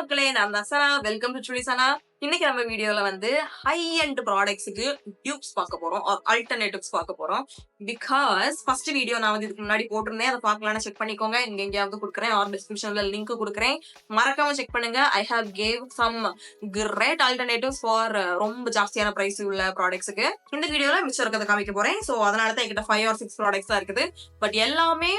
மக்களே, நான் Dussehra. Welcome to சுலிசனா. இன்னைக்கு நம்ம வீடியோல வந்து ஹை எண்ட் ப்ராடக்ட்ஸ்க்கு டியூப்ஸ் பார்க்க போறோம் ஆர் ஆல்டர்னேட்டிவ்ஸ் பார்க்க போறோம். பிகாஸ் ஃபர்ஸ்ட் வீடியோ நான் வந்து இதுக்கு முன்னாடி போட்டிருந்தேன். அதை பார்க்கலாம்னு செக் பண்ணிக்கோங்க. இங்க எங்கேயாவது கொடுக்குறேன் ஆர் டிஸ்கிரிப்ஷன்ல லிங்க் கொடுக்குறேன். மறக்காம செக் பண்ணுங்க. I have gave some great alternatives for ரொம்ப ஜாஸ்தியான பிரைஸ் உள்ள ப்ராடக்ட்ஸுக்கு. இந்த வீடியோல மிச்சம் இருக்கிறத காமிக்க போறேன். ஸோ அதனால தான் என்கிட்ட 5 or 6 ப்ராடக்ட்ஸ் தான் இருக்குது. பட் எல்லாமே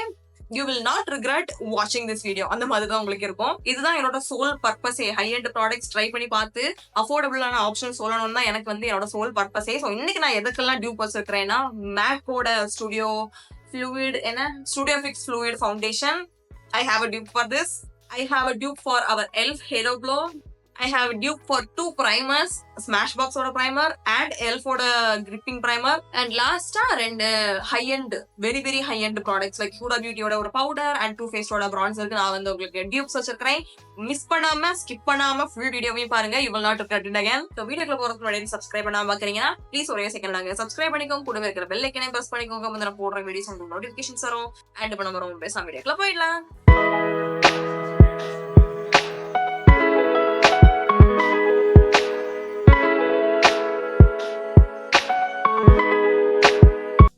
you will not regret watching this video. அந்த மாதிரி தான் உங்களுக்கு இருக்கும். இதுதான் என்னோட சோல் பர்பஸே. ஹை எண்ட் ப்ராடக்ட்ஸ் ட்ரை பண்ணி பார்த்து அஃபோர்டபுளான ஆப்ஷன் சொல்லணும்னு தான் எனக்கு வந்து என்னோட சோல் பர்பஸே. ஸோ இன்னைக்கு நான் எதுக்கெல்லாம் டியூப் வச்சிருக்கிறேன்னா, மேக்கோட studio fix fluid foundation. I have a dupe for this. I have a dupe for our ELF Halo Glow. I have a dupe for 2 primers, Smashbox oda primer and ELF oda gripping primer. And last ரெண்டு high end, very high end products like Huda Beauty oda ஒரு powder and Too Faced oda bronzer நான் வந்து உங்களுக்கு dupes வச்சிருக்கேன். Miss பண்ணாம skip பண்ணாம full வீடியோவையும் பாருங்க. You will not regret it again. So வீடியோக்குள்ள போறதுக்கு முன்னாடி சப்ஸ்கிரைப் பண்ணாம பாக்குறீங்கன்னா ப்ளீஸ் ஒரே செகண்ட் நாங்க சப்ஸ்கிரைப் பண்ணிக்கோங்க. கூடவே இருக்கிற பெல் ஐக்கனை பிரஸ் பண்ணிக்கோங்க. வந்து நான் போடுற வீடியோஸ் உங்களுக்கு நோட்டிஃபிகேஷன்ஸ் வரும். அண்ட் இப்ப நம்ம ரொம்ப பேசாம வீடியோக்குள்ள போயிடலாம்.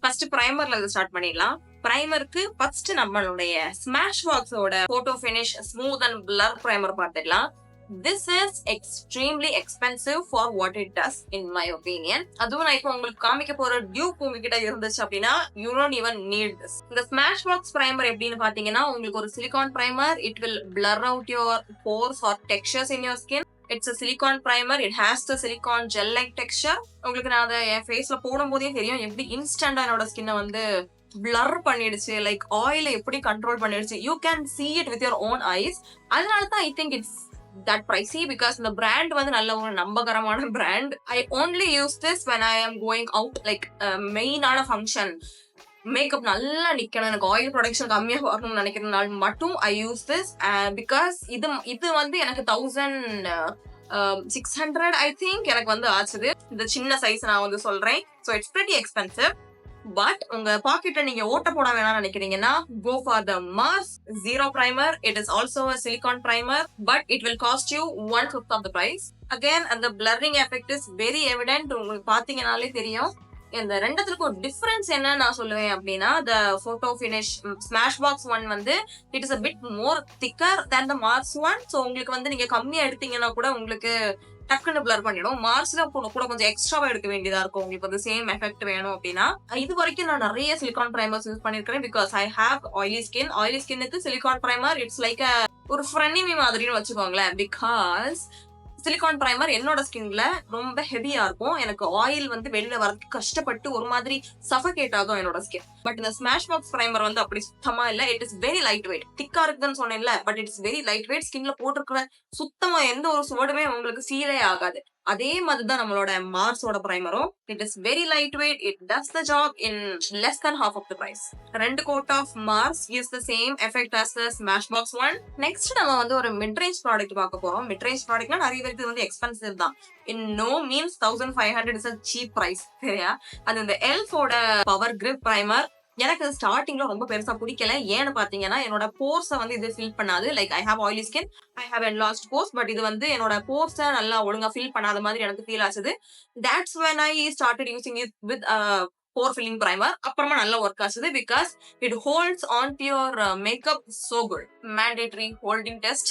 ஃபர்ஸ்ட் பிரைமர்ல இருந்து ஸ்டார்ட் பண்ணிடலாம். பிரைமருக்கு ஃபர்ஸ்ட் நம்மளுடைய ஸ்மாஷ்பாக்ஸோட photo finish smooth and blur primer பார்த்துடலாம். This is extremely expensive for what it does in my opinion. அதுவும் நான் இப்போ உங்களுக்கு காமிக்க போற டியூப் உங்ககிட்ட இருந்துச்சு அப்படின்னா you don't even need this. இந்த Smashbox primer எப்படின்னு பாத்தீங்கன்னா, உங்களுக்கு ஒரு silicon primer. It will blur out your pores or textures in your skin. It's a silicone primer. It has the silicone gel like texture. உங்களுக்கு நான் அதை என் ஃபேஸ்ல போடும் போதே தெரியும் எப்படி இன்ஸ்டன்டா என்னோட ஸ்கின்னை வந்து பிளர் பண்ணிடுச்சு. லைக் ஆயில எப்படி கண்ட்ரோல் பண்ணிடுச்சு. You can see it with your own eyes. அதனால தான் I think it's that pricey because the brand வந்து நல்ல ஒரு நம்பகரமான brand. I only use this when I am going out like மெயினான ஃபங்க்ஷன். மேக்கப் நல்லா நிக்கணும், எனக்கு ஆயில் ப்ரொடக்ஷன் கம்மியா வரணும்னு நினைக்கிறதுனால மட்டும் ஐ யூஸ் திஸ். பிகாஸ் இது வந்து எனக்கு 1600 ஐ திங்க் எனக்கு வந்து ஆச்சுது. இந்த சின்ன சைஸ் நான் வந்து சொல்றேன். So it's pretty expensive. But உங்க பாக்கெட்ல நீங்க ஓட்ட போட வேணாம்னு நினைக்கிறீங்கன்னா go for the Mars Zero Primer. It is also a silicone primer, but it will cost you 1/5 of the price. Again, and the blurring effect is very evident. உங்களுக்கு பாத்தீங்கன்னாலே தெரியும். இந்த ரெண்டுத்துக்கும் ஒரு டிஃபரன்ஸ் என்ன நான் சொல்லுவேன் அப்படின்னா, the photo finish Smashbox one வந்து it is a bit more thicker than the Mars one. So உங்களுக்கு வந்து நீங்க கம்மியா எடுத்தீங்கன்னா கூட உங்களுக்கு டக்குன்னு பிளர் பண்ணிடும். மார்ஸ்ல கூட கொஞ்சம் எக்ஸ்ட்ராவா எடுக்க வேண்டியதா இருக்கும் உங்களுக்கு வந்து சேம் எஃபெக்ட் வேணும் அப்படின்னா. இது வரைக்கும் நான் நிறைய சிலிகான் பிரைமர்ஸ் யூஸ் பண்ணிருக்கேன் பிகாஸ் ஐ ஹேவ் ஆயிலி ஸ்கின்னுக்கு சிலிகான் பிரைமர் இட்ஸ் லைக் ஒரு ஃப்ரெனிமி மாதிரின்னு வச்சுக்கோங்களேன். பிகாஸ் சிலிகான் பிரைமர் என்னோட ஸ்கின்ல ரொம்ப ஹெவியா இருக்கும். எனக்கு ஆயில் வந்து வெளில வரதுக்கு கஷ்டப்பட்டு ஒரு மாதிரி சஃபகேட் ஆகும் என்னோட ஸ்கின். பட் இந்த Smashbox பிரைமர் வந்து அப்படி சுத்தமா இல்ல. It is very light wait. திக்கா இருக்குன்னு சொன்னேன்ல, but it's very light wait. ஸ்கின்ல போட்டிருக்கிற சுத்தமா எந்த ஒரு சுவடுமே உங்களுக்கு ஃபீலே ஆகாது. அதே மாதிரிதான் நம்மளோட மார்ஸோட பிரைமரும். It is very light weight. It does the job in less than half of the price. 2 coat of Mars gives the same effect as the Smashbox one. Next நம்ம வந்து ஒரு மிட்ரேஞ்ச் ப்ராடக்ட் பார்க்க போறோம். மிட்ரேஞ்ச் ப்ராடக்ட்னா நிறைய பேருக்கு வந்து expensive தான். In no means 1500 is a cheap price. சரியா? அது இந்த ELF-ஓட பவர் கிரிப் பிரைமர் எனக்கு ஸ்டார்டிங்ல ரொம்ப பெருசா பிடிக்கல. ஏன்னு பாத்தீங்கன்னா, என்னோட போர்ஸை வந்து இது ஃபில் பண்ணாது. Like I have oily skin, I have enlarged pores. But இது வந்து என்னோட போர்ஸை நல்லா ஒழுங்கா ஃபில் பண்ணாத மாதிரி எனக்கு ஃபீல் ஆச்சுது. That's when I started using it with pore filling primer. அப்புறமா நல்லா ஒர்க் ஆச்சுது because it holds on to your makeup so good. Mandatory holding test.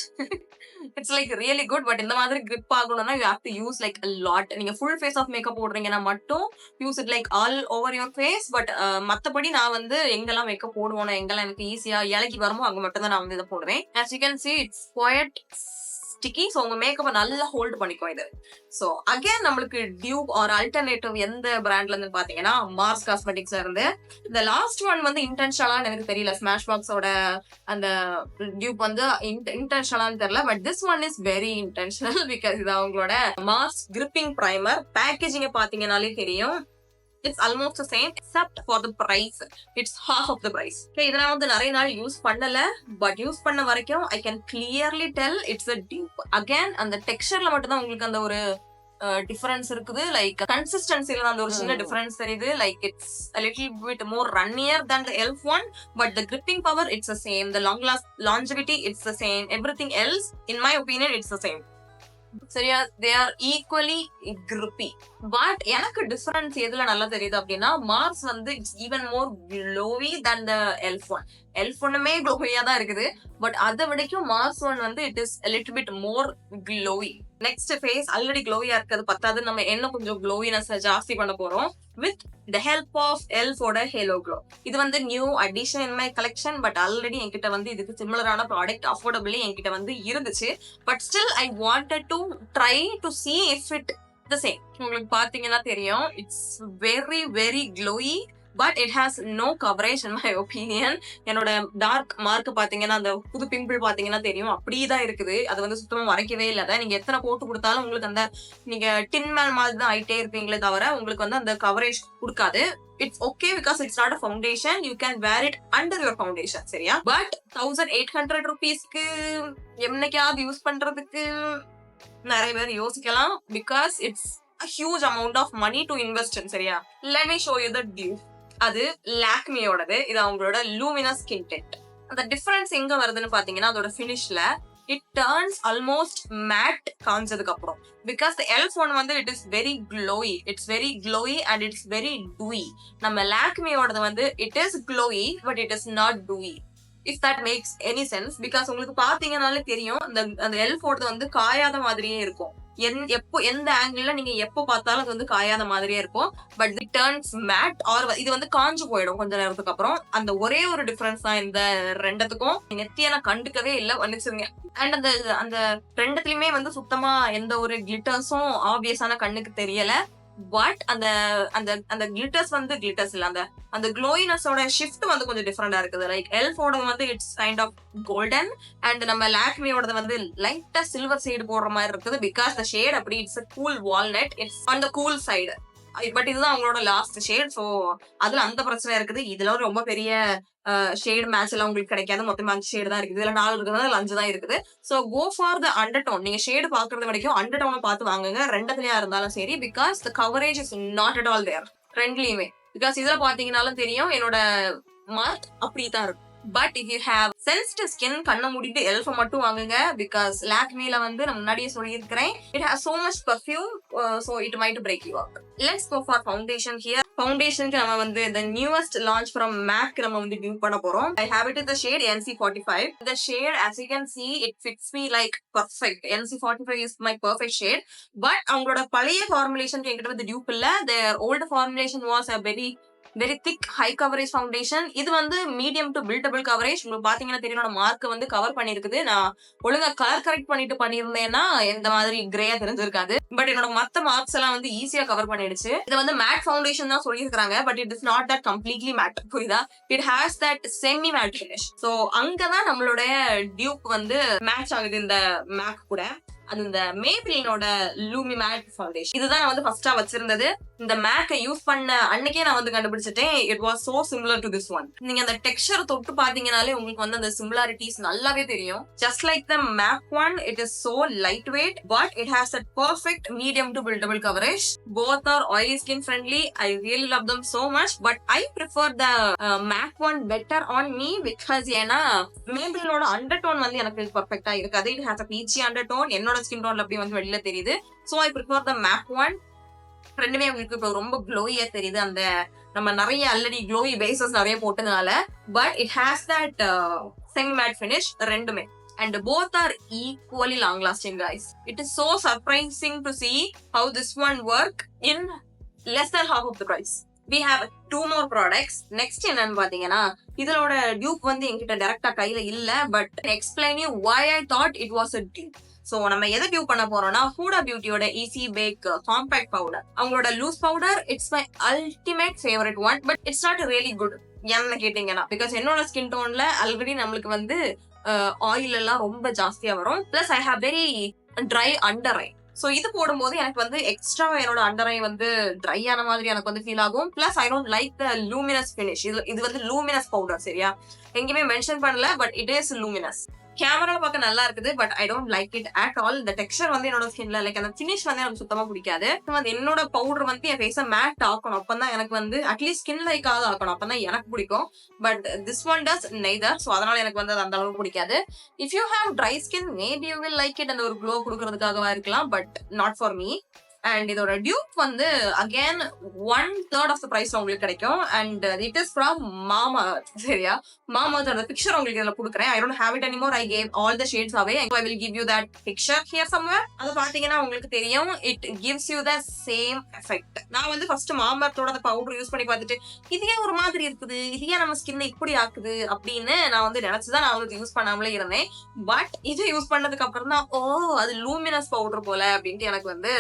It's like really good. But இந்த மாதிரி கிரிப் ஆகணும்னா you have to use like a lot. நீங்க full face of makeup போடுறீங்கன்னா மட்டும் use it like all over your face. But மத்தபடி நான் வந்து எங்கெல்லாம் மேக்கப் போடுவோம், எங்கெல்லாம் எனக்கு ஈஸியா இலக்கி வருமோ அங்க மட்டும் தான் நான் வந்து இதை போடுவேன். as you can see it's quite sticky. So உங்க மேக்கப்பை நல்லா ஹோல்ட் பண்ணிக்கும் இது. ஸோ அகேன் நம்மளுக்கு டியூப் ஆர் ஆல்டர்னேட்டிவ் எந்த பிராண்ட்ல இருந்து பாத்தீங்கன்னா மார்ஸ் காஸ்மெட்டிக்ஸ்ல இருந்து. இந்த லாஸ்ட் ஒன் வந்து இன்டென்ஷனலான்னு எனக்கு தெரியல. Smashbox-ஓட அந்த டியூப் வந்து இன்டென்ஷனலான்னு தெரியல. But this one is very intentional because இது அவங்களோட மார்ஸ் கிரிப்பிங் பிரைமர். பேக்கேஜிங்க பாத்தீங்கன்னாலே தெரியும். It's almost the same except for the price. It's half of the price. Okay, இத நான் வந்து நிறைய நாள் யூஸ் பண்ணல. பட் யூஸ் பண்ண வரைக்கும் I can clearly tell it's a dupe. Again, அந்த டெக்ஸ்சர்ல மட்டும் தான் உங்களுக்கு அந்த ஒரு டிஃபரன்ஸ் இருக்குது. லைக் கன்சிஸ்டன்சில அந்த ஒரு சின்ன டிஃபரன்ஸ் தெரியுது. Like it's a little bit more runnier than the elf one, but the gripping power it's the same, the longevity it's the same, everything else in my opinion it's the same. சரியா, they are equally grippy. But எனக்கு difference எதுல நல்லா தெரியுது அப்படின்னா, Mars வந்து it's even more glowy than the elf one. elf ஒன்னுமே க்ளோவியா தான் இருக்குது, பட் அதை விடைக்கும் மார்ஸ் ஒன் வந்து it is a little bit more glowy. Next face already க்ளோவியா இருக்கிறது பத்தாது, நம்ம என்ன கொஞ்சம் க்ளோவினஸ் ஜாஸ்தி பண்ண போறோம் வித் த ஹெல்ப் ஆஃப் எல்ஃபோட ஹேலோ க்ளோ. இது வந்து new addition in my collection. But already என்கிட்ட வந்து இதுக்கு சிமிலரான ப்ராடக்ட் அஃபோர்டபிளி என்கிட்ட வந்து இருந்துச்சு. But still I wanted to try to see if it the same. உங்களுக்கு பாத்தீங்கன்னா தெரியும், it's very very glowy but it has no coverage in my opinion. என்னோட டார்க் மார்க் பாத்தீங்கன்னா, அந்த புது பிம்பிள் பாத்தீங்கன்னா தெரியும், அப்படிதான் இருக்குது. அது வந்து சுத்தமா மறைக்கவே இல்லை. நீங்க எத்தனை போட்டு கொடுத்தாலும் உங்களுக்கு அந்த நீங்க டின்மேன் மாதிரி தான் ஆயிட்டே இருப்பீங்களே தவிர உங்களுக்கு வந்து அந்த கவரேஜ் கொடுக்காது. It's okay because it's not a foundation, you can wear it under your foundation. சரியா, பட் 1800 rupeesக்கு என்னைக்காவது யூஸ் பண்றதுக்கு நிறைய பேர் யோசிக்கலாம் பிகாஸ் இட்ஸ் a huge amount of money to invest in. சரியா, let me show you the dupe. அது லாக்மியோடது. இது அவங்களோட லூமினஸ் ஸ்கின் டென்ட். அந்த டிஃபரன்ஸ் எங்க வருதுன்னு பாத்தீங்கன்னா, அதோட ஃபினிஷ்ல இட் டர்ன்ஸ் ஆல்மோஸ்ட் மேட் காஞ்சதுக்கு அப்புறம். பிகாஸ் த எல்ஃப் ஒன் வந்து it is very Chloe, it's very Chloe and it's very Dewey. நம்ம லாக்மியோடது வந்து it is Chloe but it is not Dewey. If that makes any sense. Because உங்களுக்கு பாத்தீங்கன்னாலே தெரியும், அந்த எல்ஃபோடது வந்து காயாத மாதிரியே இருக்கும். எப்போ எந்த ஆங்கிள் நீங்க எப்போ பார்த்தாலும் அது வந்து காயாத மாதிரியே இருக்கும். But it turns matte or இது வந்து காஞ்சு போயிடும் கொஞ்ச நேரத்துக்கு அப்புறம். அந்த ஒரே ஒரு டிஃபரன்ஸ் தான் இந்த ரெண்டத்துக்கும். நெத்திய நான் கண்டுக்கவே இல்லை, வந்துச்சுங்க. அண்ட் அந்த ரெண்டத்துலயுமே வந்து சுத்தமா எந்த ஒரு கிளிட்டர்ஸும் ஆப்வியஸான கண்ணுக்கு தெரியல. பட் அந்த அந்த அந்த கிளிட்டர்ஸ் வந்து கிளிட்டர்ஸ் இல்ல, அந்த க்ளோயினஸோட ஷிஃப்ட் வந்து கொஞ்சம் டிஃபரெண்டா இருக்குது. லைக் எல்ஃபோட வந்து it's kind of golden and நம்ம லாக்மியோட வந்து லைட்டா சில்வர் ஷேடு போடுற மாதிரி இருக்குது. பிகாஸ் த ஷேட் அப்படி it's a cool walnut, it's on the cool side. But இதுதான் அவங்களோட லாஸ்ட் ஷேட். ஸோ அதுல அந்த பிரச்சனை இருக்குது. இதுல ரொம்ப பெரிய ஷேட் மேட்ச் எல்லாம் உங்களுக்கு கிடைக்காது. மொத்தம் 5 ஷேடு தான் இருக்குது. இதுல 4 இருக்குது, அதுல 5 தான் இருக்குது. So go for the under tone. நீங்க ஷேடு பாக்குறது வரைக்கும் அண்டர் டோனை பார்த்து வாங்குங்க, ரெண்டத்துலயா இருந்தாலும் சரி. Because the coverage is not at all there ரெண்டுலயுமே. பிகாஸ் இதுல பாத்தீங்கன்னாலும் தெரியும் என்னோட மார்க் அப்படிதான் இருக்கும். But if you have sensitive skin, கண்ணை மூடிட்டு எல்ஃப மட்டும் வாங்குங்க. பிகாஸ் லாக்மில வந்து நான் முன்னாடியே சொல்லியிருக்கிறேன், it has so much perfume, so it might break you up. Let's go for foundation here. ஃபவுண்டேஷனுக்கு நம்ம வந்து the newest launch from MAC நம்ம வந்து டியூ பண்ண போறோம். I have it in the shade NC45. The shade as you can see it fits me like perfect. NC45 is my perfect shade. But அவங்களோட பழைய formulation என்கிட்ட வந்து tube இல்ல. Their old formulation was a very thick high coverage foundation. இது வந்து medium to buildable coverage. உங்களுக்கு பாத்தீங்கன்னா தெரியும், மார்க் வந்து கவர் பண்ணிருக்குது. நான் ஒழுங்கா கலர் கரெக்ட் பண்ணிட்டு பண்ணிருந்தேன்னா எந்த மாதிரி கிரேயா தெரிஞ்சிருக்காது. பட் என்னோட மத்த மார்க்ஸ் எல்லாம் வந்து ஈஸியா கவர் பண்ணிடுச்சு. இது வந்து மேட் ஃபவுண்டேஷன் தான் சொல்லியிருக்காங்க. But it is not that completely matte, புரியுதா? It has that semi matte finish. So அங்கதான் நம்மளோட டியூப் வந்து மேட்ச் ஆகுது இந்த மேக் கூட. அது இந்த மேபிளினோட லூமி மேட் ஃபவுண்டேஷன். இதுதான் நான் வந்து ஃபர்ஸ்டா வச்சிருந்தது. இந்த மேக்கை யூஸ் பண்ண அன்னைக்கே நான் வந்து கண்டுபிடிச்சிட்டேன், it was so similar to this one. நீங்க அந்த டெக்ஸ்சர் தொட்டு பாத்தீங்கன்னாலே உங்களுக்கு வந்து அந்த சிமிலாரிட்டிஸ் நல்லாவே தெரியும். Just like the MAC one, it is so light weight but it has that perfect medium to buildable coverage. Both are oily skin friendly. I really love them so much. But I prefer the MAC one better on me because ஏன்னா மேபிளினோட undertone வந்து எனக்கு பர்ஃபெக்டா இருக்காது. It has a peachy undertone. என்னோட skin டோன்ல அப்படி வந்து வெளியில தெரியுது. So I prefer the MAC one. ரெண்டுமே உங்களுக்கு இப்போ ரொம்ப க்ளோயியா தெரியுது, அந்த நம்ம நிறைய ஆல்ரெடி க்ளோயி பேசஸ் நிறைய போட்டதுனால. But it has that semi matte finish ரெண்டுமே. And both are equally long lasting, guys. It is so surprising to see how this one work in less than half of the price. We have 2 more products. Next என்னன்னு பாத்தீங்கன்னா, இதோட tube வந்து என்கிட்ட டைரக்டா கையில இல்ல. But explain you why I thought it was a dupe. So நம்ம எதை டியூப் பண்ண போறோம்னா, ஹூடா பியூட்டியோட ஈஸி பேக் காம்பாக்ட் பவுடர். அவங்களோட loose powder it's my ultimate favourite one. But it's not really good என்ன கேட்டீங்கன்னா, பிகாஸ் என்னோட ஸ்கின் டோன்ல ஆல்ரெடி நம்மளுக்கு வந்து ஆயில் எல்லாம் ரொம்ப ஜாஸ்தியா வரும். Plus I have very try under eye. So இது போடும்போது எனக்கு வந்து எக்ஸ்ட்ரா என்னோட அண்டர் ஐ வந்து ட்ரை ஆன மாதிரி எனக்கு வந்து ஃபீல் ஆகும். Plus I don't like the luminous finish. இது வந்து லூமினஸ் பவுடர், சரியா? எங்கேயுமே மென்ஷன் பண்ணல, பட் இட் இஸ் லூமினஸ். கேமரால பார்க்க நல்லா இருக்குது. But I don't like it at all. இந்த டெக்ஸ்சர் வந்து என்னோட ஸ்கின்ல லைக் அந்த ஃபினிஷ் வந்து எனக்கு சுத்தமா பிடிக்காது. என்னோட பவுடர் வந்து என் ஃபேஸ மேட் ஆக்கணும். அப்பதான் எனக்கு வந்து அட்லீஸ்ட் ஸ்கின் லைக் ஆக்கணும். அப்பதான் எனக்கு பிடிக்கும். But this one does neither. So அதனால எனக்கு வந்து அது அந்த அளவுக்கு பிடிக்காது. If you have dry skin maybe you will like it. அந்த ஒரு க்ளோ கொடுக்கறதுக்காகவா இருக்கலாம். But not for me. And இதோட டியூப் வந்து அகேன் 1/3 ஆஃப் த பிரைஸ்ல உங்களுக்கு கிடைக்கும். அண்ட் இட் இஸ் ஃப்ரம் மாமா. சரியா, மாமாவோட பிக்சர் உங்களுக்கு இதுல கொடுக்குறேன். I don't have it anymore. I gave all the shades away. I will give you that picture here somewhere. அது பாத்தீங்கன்னா உங்களுக்கு தெரியும். It gives you the same effect. நான் வந்து ஃபர்ஸ்ட் மாமாத்தோட அந்த பவுடர் யூஸ் பண்ணி பார்த்துட்டு இது ஏன் ஒரு மாதிரி இருக்குது, இது ஏன் நம்ம ஸ்கின்னை இப்படி ஆக்குது அப்படின்னு நான் வந்து நினைச்சுதான் நான் வந்து யூஸ் பண்ணாமலே இருந்தேன். பட் இது யூஸ் பண்ணதுக்கு அப்புறம் தான் அது லூமினஸ் பவுடர் போல அப்படின்ட்டு எனக்கு வந்து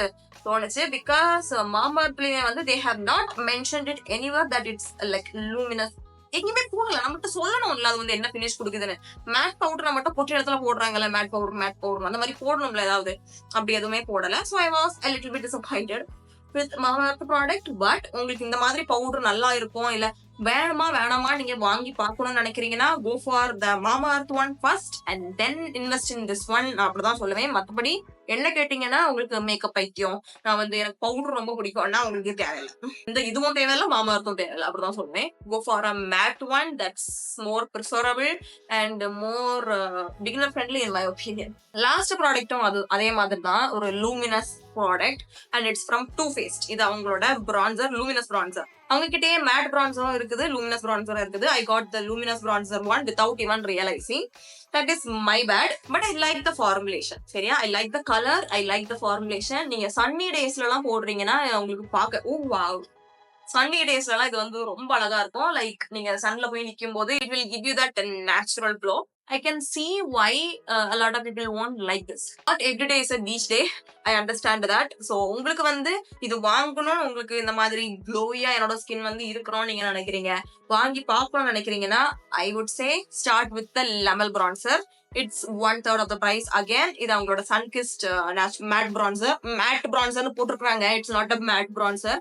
தோணுச்சு. பிகாஸ் மாமார்த்லயே வந்து they have not mentioned it anywhere that it's like luminous. எங்கேயுமே போடல. நம்மகிட்ட சொல்லணும்ல அது வந்து என்ன பினிஷ் கொடுக்குதுன்னு. மேட் பவுடர் மட்டும் பொட்டி இடத்துல போடுறாங்கல்ல, மேட் பவுடர் அந்த மாதிரி போடணும்ல ஏதாவது. அப்படி எதுவுமே போடல. So I was a little bit disappointed with Mamaearth product. But உங்களுக்கு இந்த மாதிரி பவுடர் நல்லா இருக்கும், இல்ல வேணாமா நீங்க வாங்கி பார்க்கணும்னு நினைக்கிறீங்கன்னா go for the Mamaearth one first and then invest in this one. நான் அப்படிதான் சொல்லுவேன். மத்தபடி என்ன கேட்டீங்கன்னா உங்களுக்கு மேக்கப் பைத்தியம், நான் வந்து எனக்கு பவுடர் ரொம்ப பிடிக்கும்னா உங்களுக்கு தேவையில்லை. இந்த இதுவும் தேவையில்லை, மாமார்த்தும் தேவையில்லை. அப்படிதான் சொல்லுவேன். go for a matte one that's more preferable and more beginner friendly in my opinion. Last ப்ராடக்ட்டும் அதே மாதிரி தான், ஒரு luminous product. And it's from Too Faced. இது அவங்களோட பிரான்சர், லூமினஸ் பிரான்சர். அவங்க கிட்டயே மேட் பிரான்சரும் இருக்குது, லூமினஸ் பிரான்சரும் இருக்குது. I got the luminous bronzer one without even realising. That is my bad. But I like the formulation. சரியா, I like the colour, I like the formulation. நீங்க sunny டேஸ்ல எல்லாம் போடுறீங்கன்னா உங்களுக்கு பார்க்க வாவ். சன்னி டேஸ்ல எல்லாம் இது வந்து ரொம்ப அழகா இருக்கும். லைக் நீங்க சன்ல போய் நிக்கும் போது it will give you that natural glow. I can see why a lot of people won't like this. Not every day is a beach day. I understand that. So உங்களுக்கு வந்து இது வாங்கணும், உங்களுக்கு இந்த மாதிரி க்ளோயா என்னோட ஸ்கின் வந்து இருக்கணும் நீங்க நினைக்கிறீங்க, வாங்கி பார்க்கணும்னு நினைக்கிறீங்கன்னா I would say start with the Lamel bronzer. It's 1/3 of the price. Again, இது அவங்களோட Sunkissed matte bronzer. Matte bronzer போட்டிருக்காங்க. It's not a matte bronzer.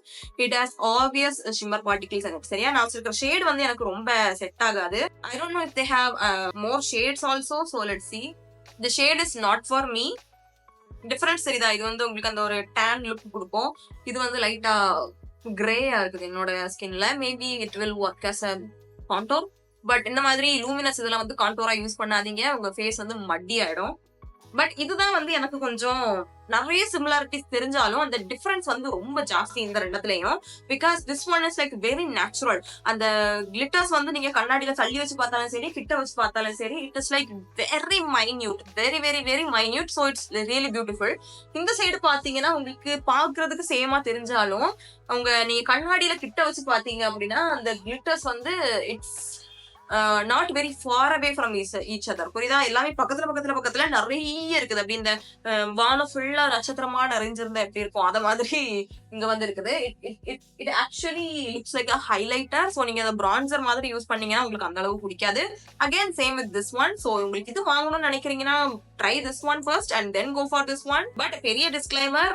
It has obvious shimmer particles in it. சரியா, நான் வச்சிருக்கிற ஷேட் வந்து எனக்கு ரொம்ப set ஆகாது. I don't know if they have more shades also. So let's see. The shade is not for me. Difference தெரியுதா? இது வந்து உங்களுக்கு அந்த ஒரு டேன் லுக் கொடுக்கும். இது வந்து லைட்டா கிரேயா இருக்குது என்னோட ஸ்கின்ல. Maybe it will work as a contour. But இந்த மாதிரி லூமினஸ் இதெல்லாம் வந்து கான்டோரா யூஸ் பண்ணாதீங்க, உங்க ஃபேஸ் வந்து மட்டி ஆயிடும். பட் இதுதான் வந்து எனக்கு கொஞ்சம் நிறைய சிமிலாரிட்டிஸ் தெரிஞ்சாலும் அந்த டிஃபரன்ஸ் வந்து ரொம்ப ஜாஸ்தி இந்த ரெண்டத்துலயும். Because this one is like very natural. அந்த கிளிட்டர்ஸ் வந்து நீங்க கண்ணாடியில தள்ளி வச்சு பார்த்தாலும் சரி, கிட்ட வச்சு பார்த்தாலும் சரி, it is like very minute, very very very minute. So it's really beautiful. இந்த சைடு பாத்தீங்கன்னா உங்களுக்கு பாக்குறதுக்கு சேமா தெரிஞ்சாலும் நீங்க கண்ணாடியில கிட்ட வச்சு பாத்தீங்க அப்படின்னா அந்த கிளிட்டர்ஸ் வந்து it's not very far away from each other. புரியுதா? எல்லாமே பக்கத்துல நிறைய இருக்குது. அப்படி இந்த வானம் ஃபுல்லா நட்சத்திரமா நிறைஞ்சிருந்தா எப்படி இருக்கும், அத மாதிரி இங்க வந்து இருக்குது. It actually looks like a highlighter. So நீங்க அந்த பிரான்சர் மாதிரி யூஸ் பண்ணீங்கன்னா உங்களுக்கு அந்த அளவுக்கு பிடிக்காது. Again same with this one. So உங்களுக்கு இது வாங்கணும்னு நினைக்கிறீங்கன்னா try this one first and then go for this one. But பெரிய disclaimer,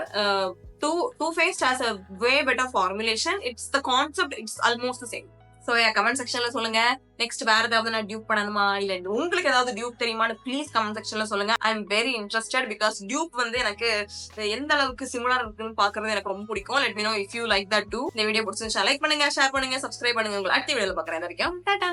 Too Faced has a way better formulation. It's the concept, it's almost the same. So comment செக்ஷன்ல சொல்லுங்க. Next வேற ஏதாவது நான் டியூப் பண்ணணுமா, இல்ல உங்களுக்கு ஏதாவது டியூப் தெரியுமான்னு ப்ளீஸ் கமெண்ட் செக்ஷன்ல சொல்லுங்க. I am very interested. Because tube வந்து எனக்கு எந்த அளவுக்கு சிமிலர் இருக்குன்னு பாக்குறது எனக்கு ரொம்ப பிடிக்கும். Let me know if you like that too. இந்த வீடியோ பிடிச்சிருந்தா லைக் பண்ணுங்க, ஷேர் பண்ணுங்க, சப்ஸ்கிரைப் பண்ணுங்க. உங்களை அடுத்த வீடியோல பாக்குறேன். வரைக்கும் டாடா.